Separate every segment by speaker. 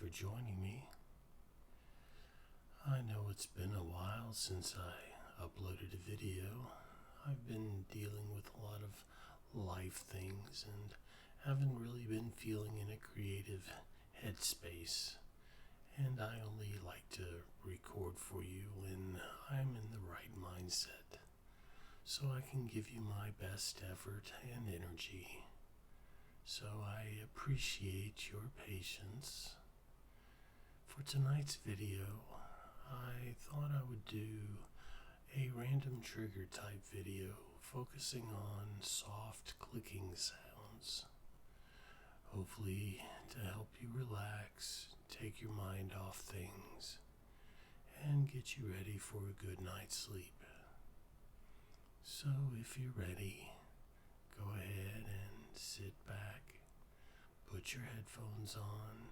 Speaker 1: you for joining me. I know it's been a while since I uploaded a video. I've been dealing with a lot of life things and haven't really been feeling in a creative headspace. And I only like to record for you when I'm in the right mindset, so I can give you my best effort and energy. So I appreciate your patience. For tonight's video, I thought I would do a random trigger type video focusing on soft clicking sounds. Hopefully to help you relax, take your mind off things, and get you ready for a good night's sleep. So if you're ready, go ahead and sit back, put your headphones on,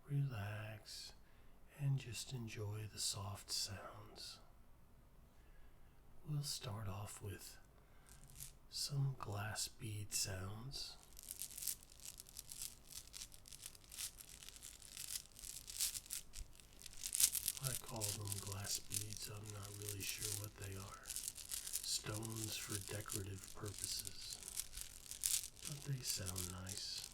Speaker 1: relax, and just enjoy the soft sounds. We'll start off with some glass bead sounds. I call them glass beads. I'm not really sure what they are. Stones for decorative purposes. But they sound nice.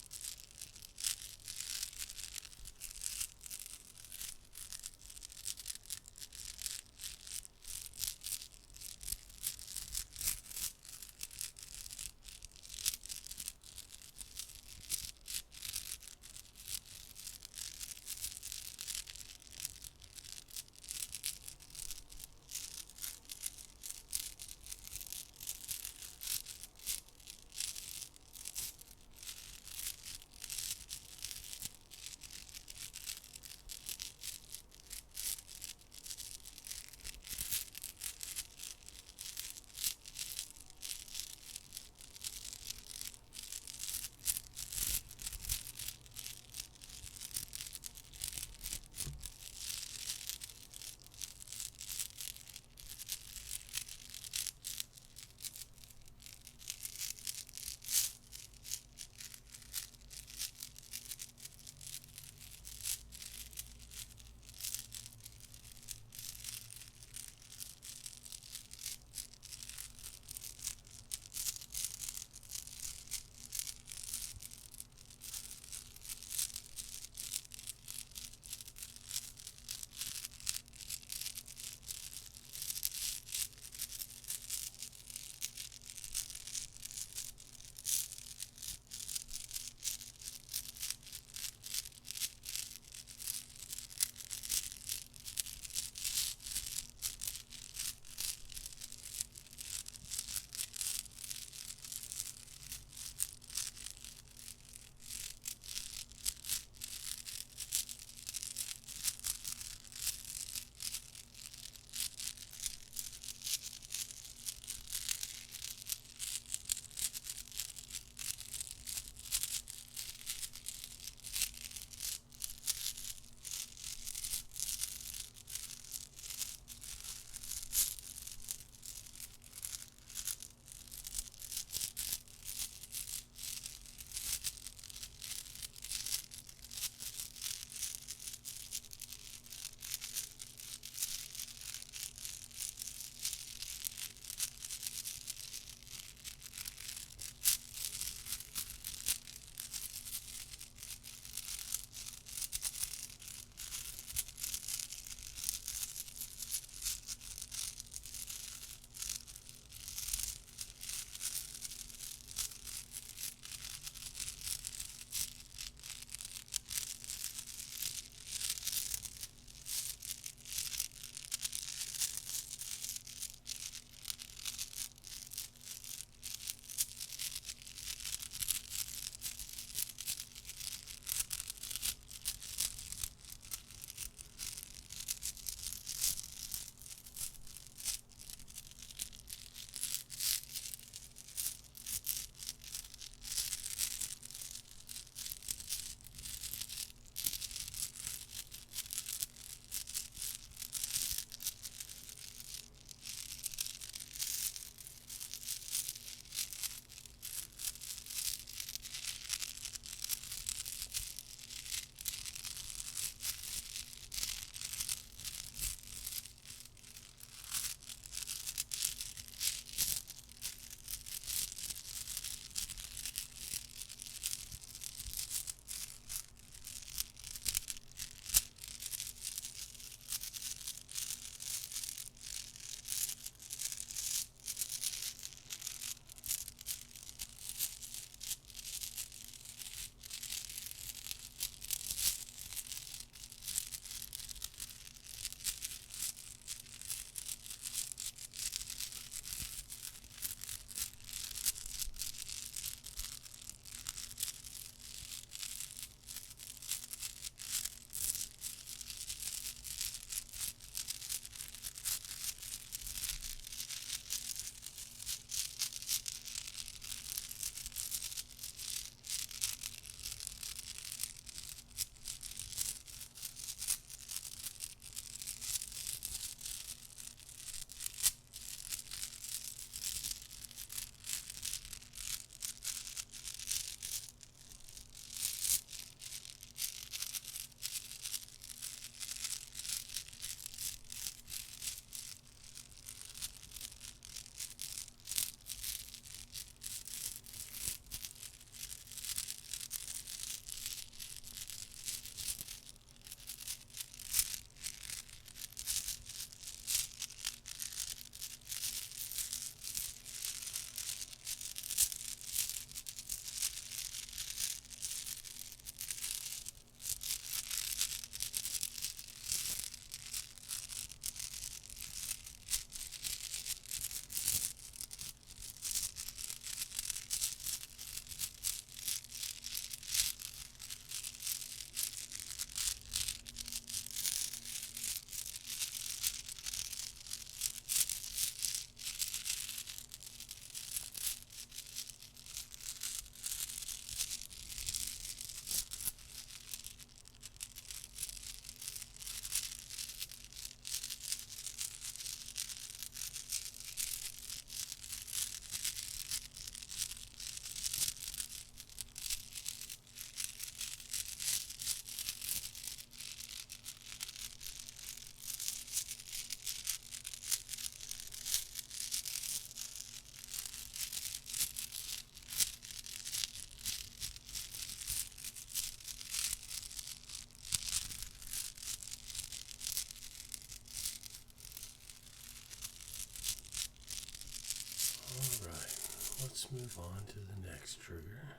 Speaker 1: let's move on to the next trigger.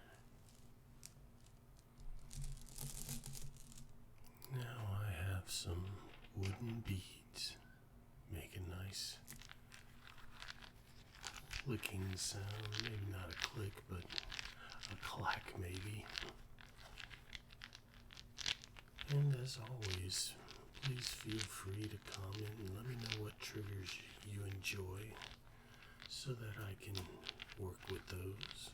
Speaker 1: Now I have some wooden beads. Make a nice clicking sound. Maybe not a click, but a clack maybe. And as always, please feel free to comment and let me know what triggers you enjoy so that I can work with those.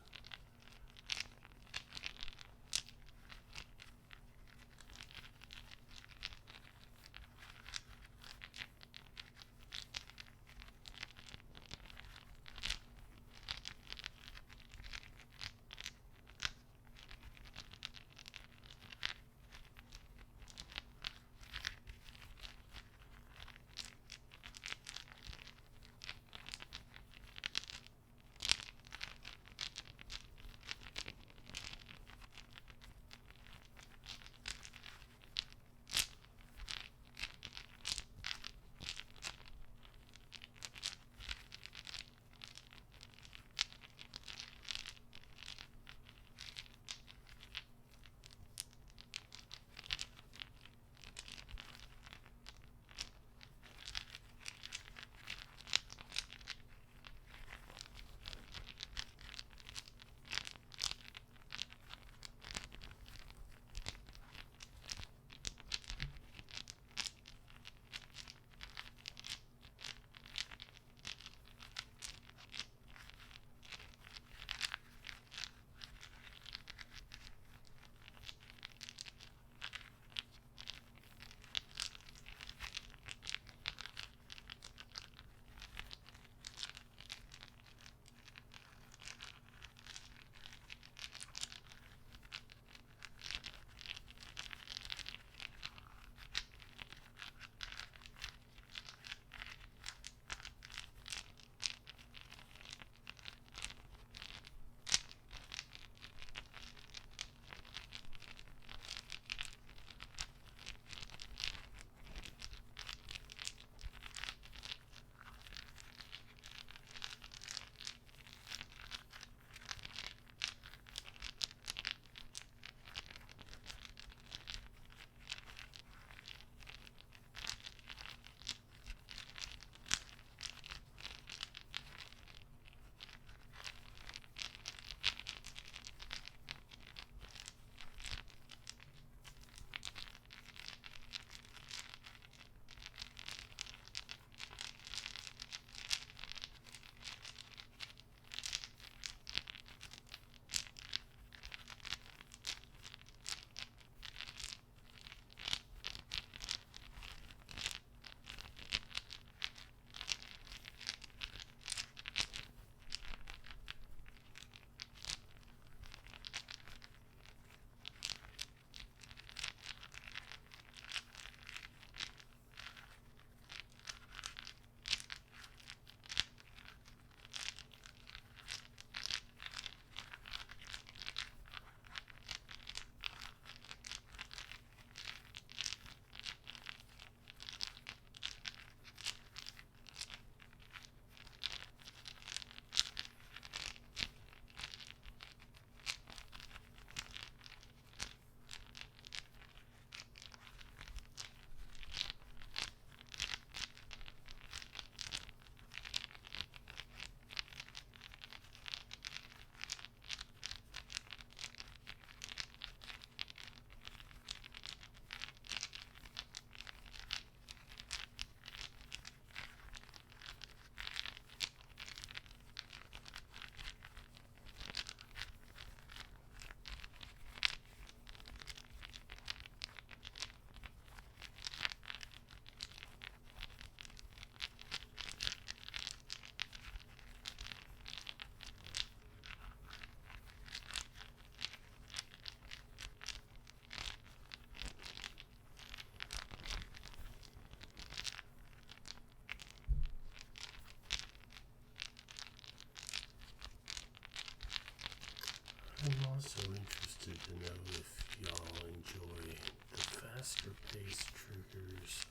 Speaker 1: I'm also interested to know if y'all enjoy the faster paced triggers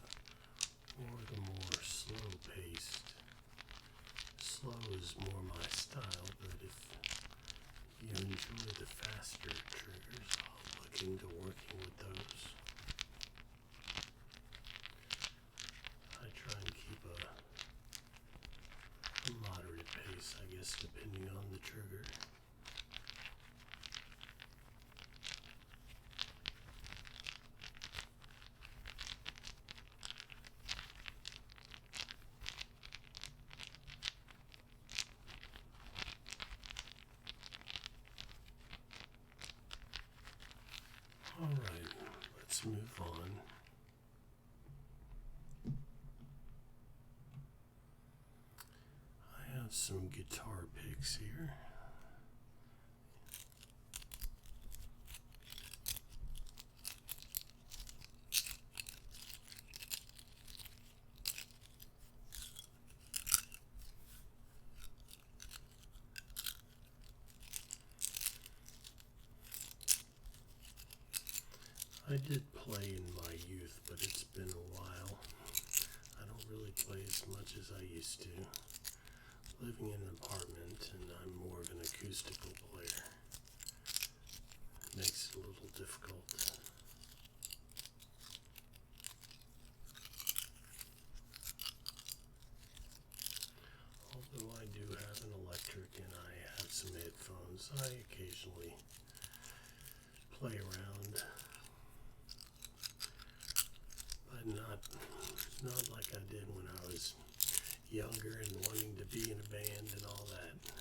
Speaker 1: or the more slow paced. Slow is more my style, but if you enjoy the faster triggers, I'll look into working with those. I try and keep a moderate pace, I guess, depending on the trigger. Alright, let's move on. I have some guitar picks here. I did play in my youth, but it's been a while. I don't really play as much as I used to. Living in an apartment, and I'm more of an acoustical player. Makes it a little difficult. Although I do have an electric and I have some headphones, I occasionally play around. But not like I did when I was younger and wanting to be in a band and all that.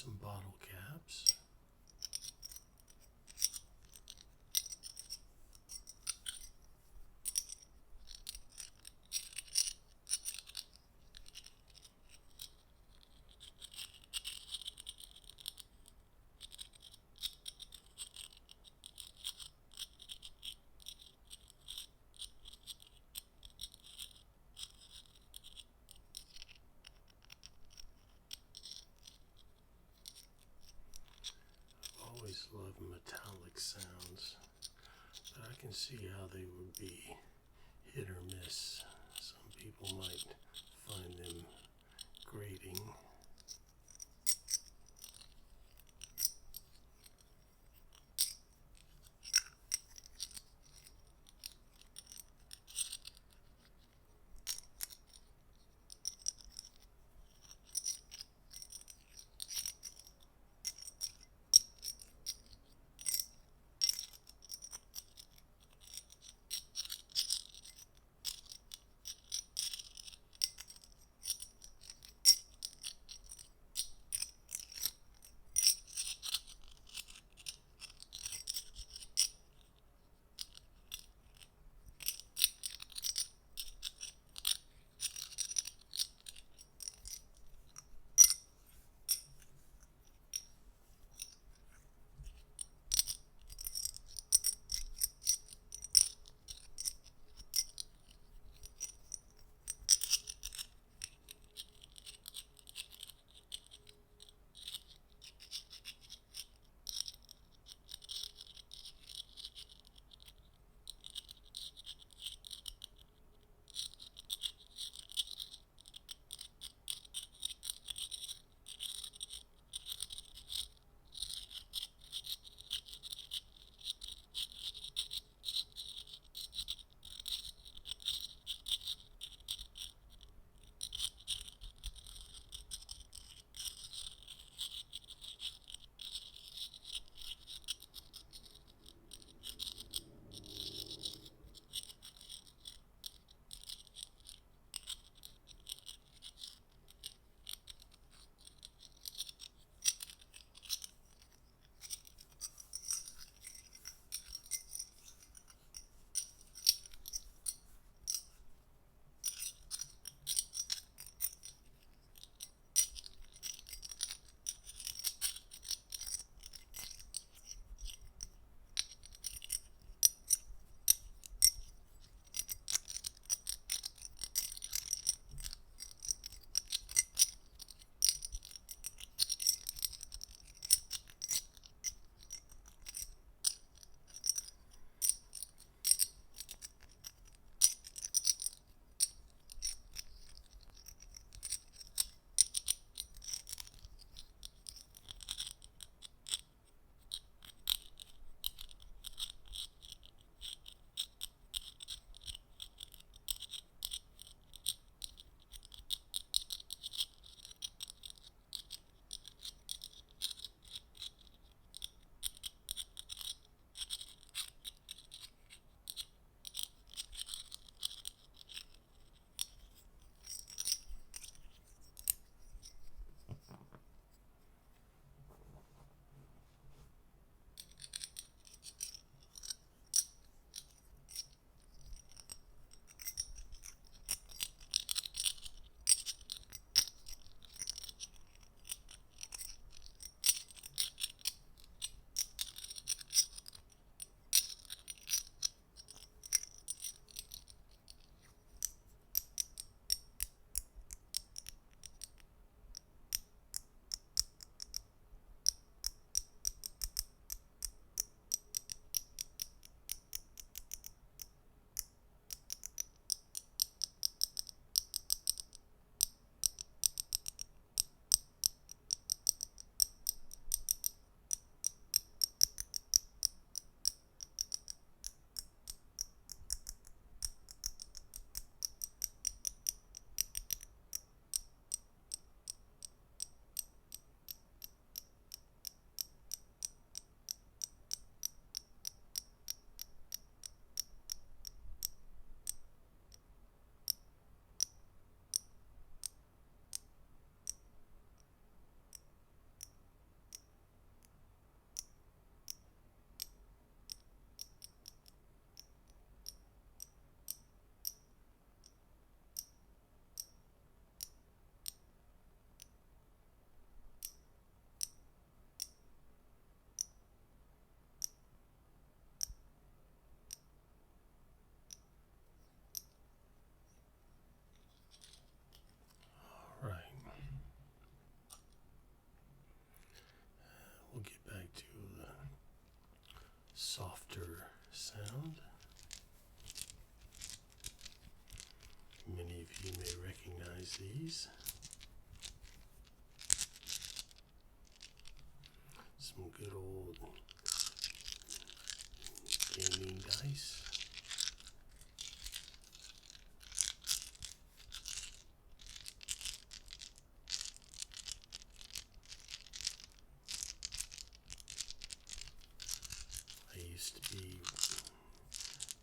Speaker 1: some bottle caps. Always love metallic sounds, but I can see how they would be hit or miss. Some people might find them grating. series. Some good old gaming dice. I used to be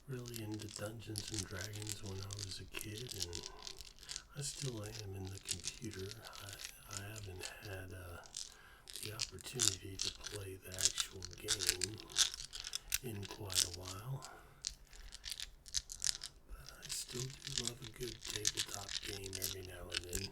Speaker 1: really into Dungeons and Dragons when I was a kid, and I still am in the computer. I haven't had the opportunity to play the actual game in quite a while, but I still do love a good tabletop game every now and then.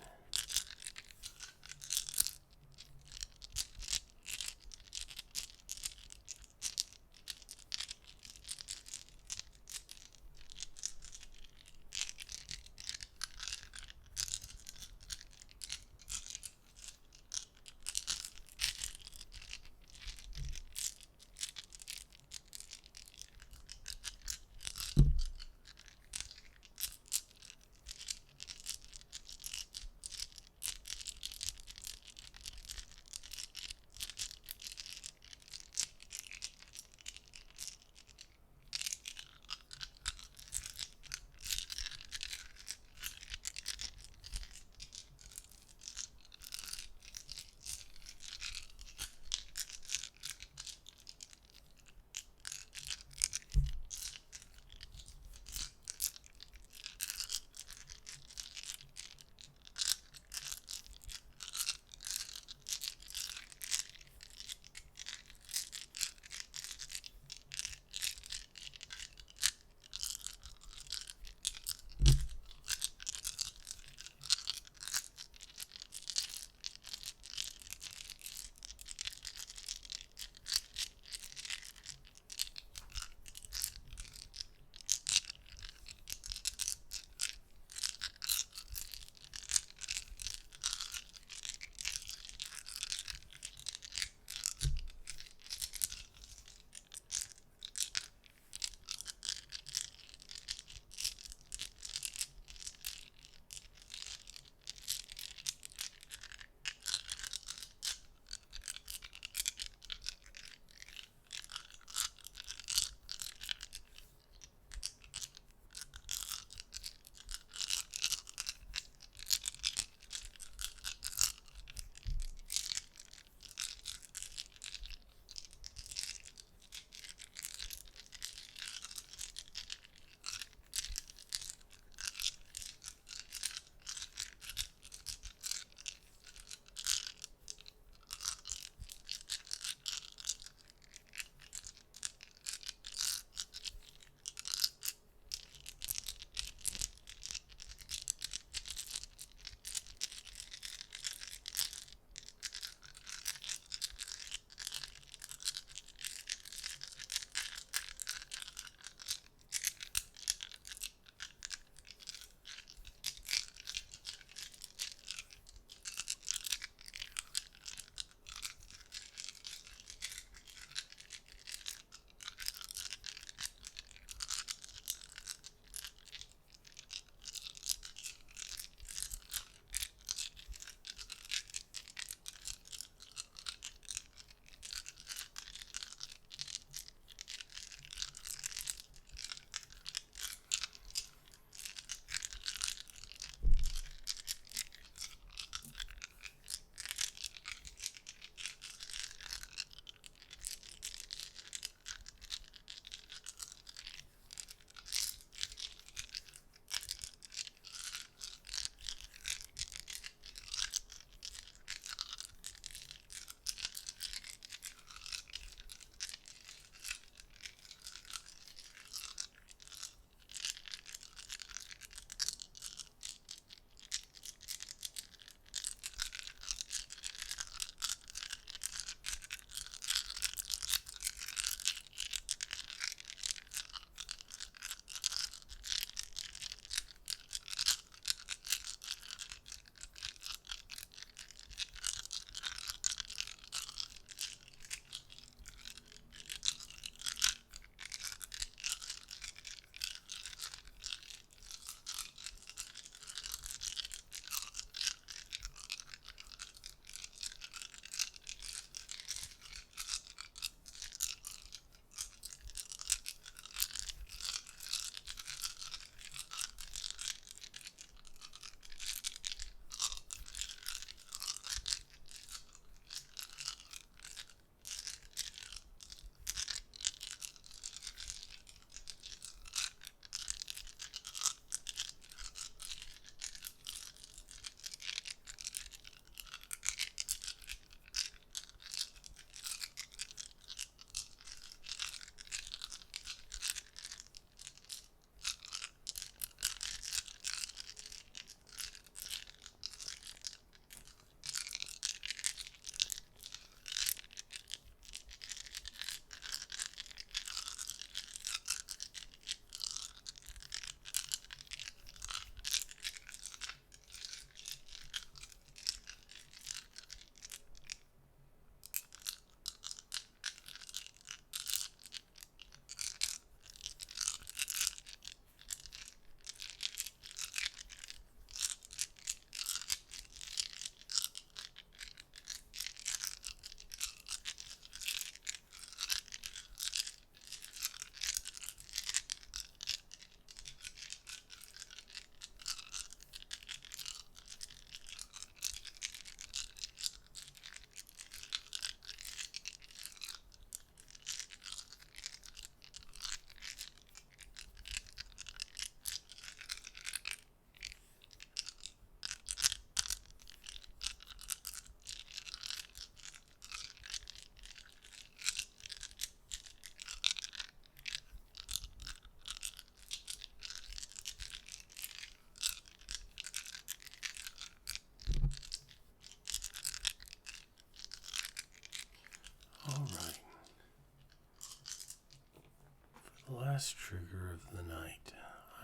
Speaker 1: last trigger of the night.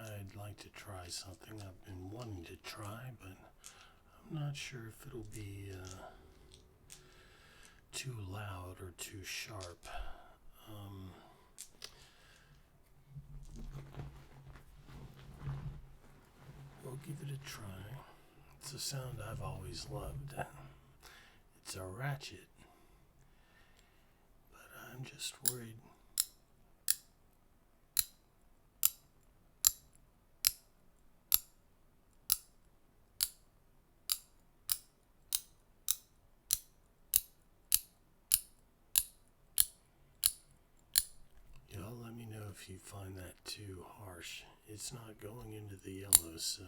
Speaker 1: I'd like to try something I've been wanting to try, but I'm not sure if it'll be too loud or too sharp. We'll give it a try. It's a sound I've always loved. It's a ratchet, but I'm just worried. Y'all let me know if you find that too harsh. It's not going into the yellow, so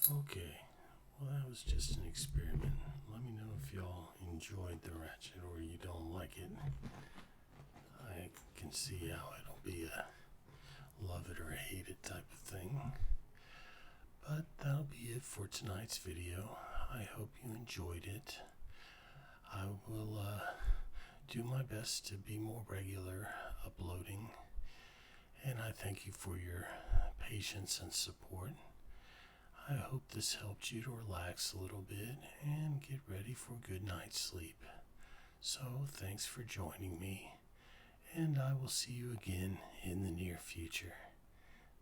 Speaker 1: Okay, well, that was just an experiment. Let me know if y'all enjoyed the ratchet or you don't like it. I can see how it'll be a love it or hate it type of thing. But that'll be it for tonight's video. I hope you enjoyed it. I will do my best to be more regular uploading. And I thank you for your patience and support. I hope this helped you to relax a little bit and get ready for a good night's sleep. So thanks for joining me, and I will see you again in the near future.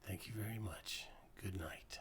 Speaker 1: Thank you very much. Good night.